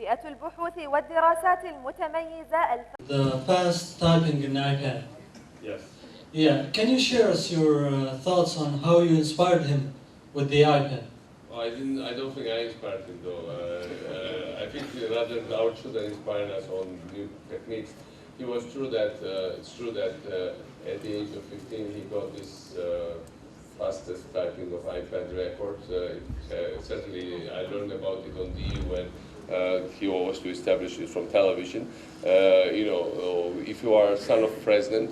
فئة البحوث والدراسات المتميزة The fast typing in iPad. Yes. Yeah, can you share us your thoughts on how you inspired him with the iPad? Well, I don't think I inspired him though. I think rather our children inspired us on new techniques. It was true that it's true that at the age of 15 he got this fastest typing of iPad record. Certainly I learned about it on DU when he was to establish it from television. You know, if you are a son of a president,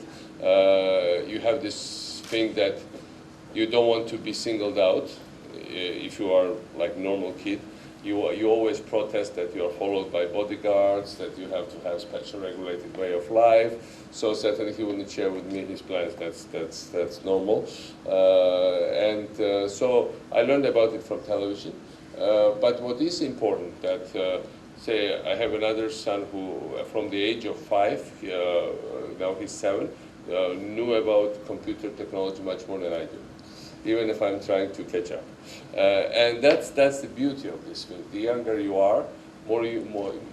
you have this thing that you don't want to be singled out. If you are like normal kid, you always protest that you are followed by bodyguards, that you have to have special regulated way of life. So certainly he wouldn't share with me his plans. That's normal. So I learned about it from television. But what is important that say I have another son who from the age of 5, now he's 7, knew about computer technology much more than I do, even if I'm trying to catch up. And that's the beauty of this thing. The younger you are, more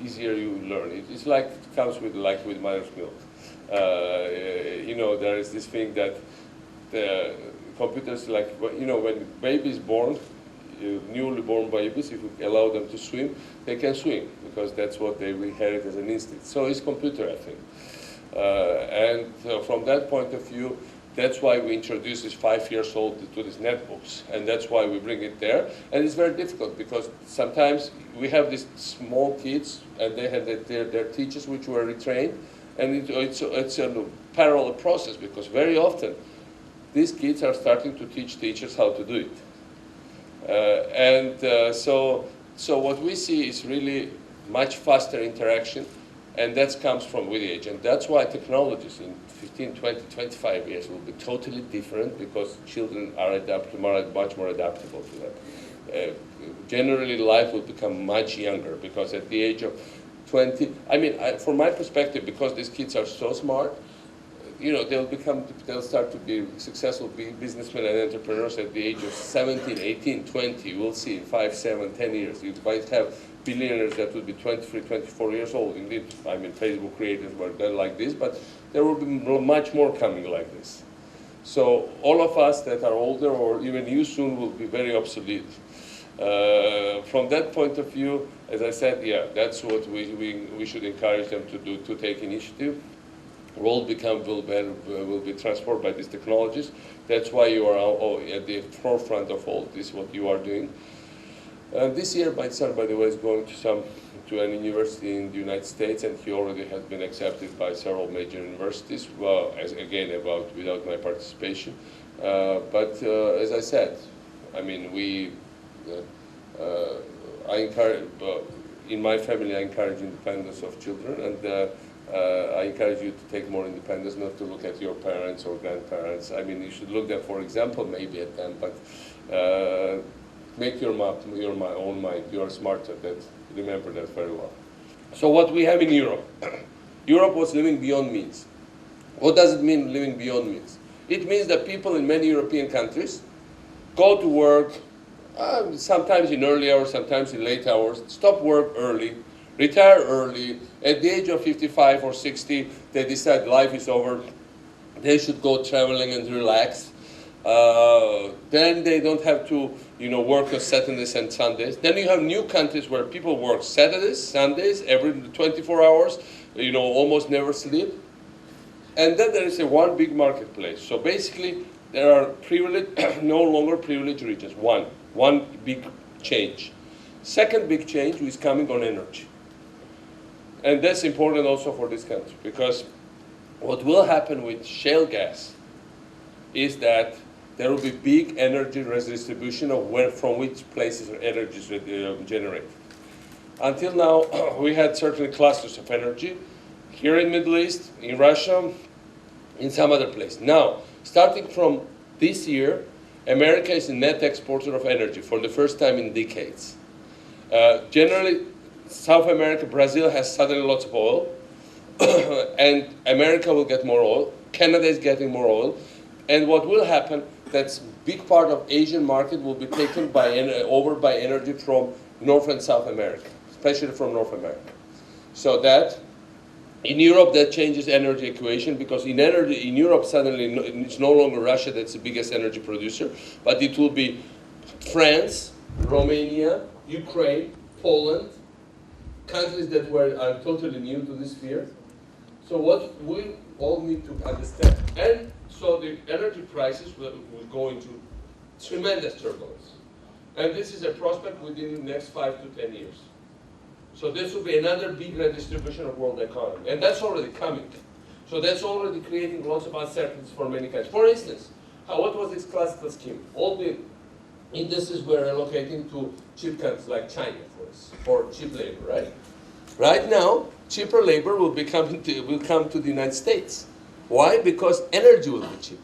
easier you learn. It's like it comes with mother's milk. You know, there is this thing that the computers, like, you know, when baby is born, newly born babies, if you allow them to swim, they can swim because that's what they inherit as an instinct. So it's computer, I think. From that point of view, that's why we introduce this 5 years old to these netbooks, and that's why we bring it there. And it's very difficult because sometimes we have these small kids, and they have their teachers which were retrained, and it's a parallel process because very often these kids are starting to teach teachers how to do it. So what we see is really much faster interaction, and that comes from with age. And that's why technologies in 15, 20, 25 years will be totally different because children are much more adaptable to that. Generally, life will become much younger because at the age of 20, I mean, from my perspective, because these kids are so smart, you know, they'll start to be successful businessmen and entrepreneurs at the age of 17, 18, 20. We'll see in 5, 7, 10 years. You might have billionaires that will be 23, 24 years old. Indeed, I mean, Facebook creators were done like this, but there will be much more coming like this. So all of us that are older, or even you soon, will be very obsolete. From that point of view, as I said, yeah, that's what we should encourage them to do, to take initiative. World will be transformed by these technologies. That's why you are at the forefront of all this, what you are doing. This year, my son, by the way, is going to an university in the United States, and he already has been accepted by several major universities. Well, without my participation. But as I said, I mean, I encourage in my family. I encourage independence of children, and I encourage you to take more independence, not to look at your parents or grandparents. I mean, you should look at, for example, maybe at them, but make your own mind. You are smarter. Remember that very well. So what we have in Europe, Europe was living beyond means. What does it mean, living beyond means? It means that people in many European countries go to work, sometimes in early hours, sometimes in late hours, stop work early, retire early. At the age of 55 or 60, they decide life is over. They should go traveling and relax. Then they don't have to, work on Saturdays and Sundays. Then you have new countries where people work Saturdays, Sundays, every 24 hours, almost never sleep. And then there is one big marketplace. So basically, there are no longer privileged regions. One big change. Second big change is coming on energy. And that's important also for this country, because what will happen with shale gas is that there will be big energy redistribution of from which places energy is generated. Until now, we had certain clusters of energy here in Middle East, in Russia, in some other place. Now, starting from this year, America is a net exporter of energy for the first time in decades. Generally, South America, Brazil has suddenly lots of oil, and America will get more oil. Canada is getting more oil. And what will happen, that big part of Asian market will be taken over by energy from North and South America. especially from North America. So that in Europe, that changes energy equation because in Europe, suddenly it's no longer Russia that's the biggest energy producer, but it will be France, Romania, Ukraine, Poland, countries that are totally new to this sphere. So what we all need to understand, and so the energy prices will go into tremendous turbulence. And this is a prospect within the next 5 to 10 years. So this will be another big redistribution of world economy. And that's already coming. So that's already creating lots of uncertainties for many countries. For instance, what was this classical scheme? All the industries were allocating to cheap countries like China, for cheap labor, right? Right now, cheaper labor will come to the United States. Why? Because energy will be cheap.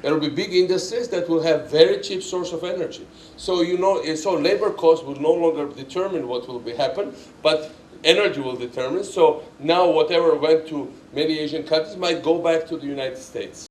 There will be big industries that will have very cheap source of energy. So so labor costs will no longer determine what will happen, but energy will determine. So now whatever went to many Asian countries might go back to the United States.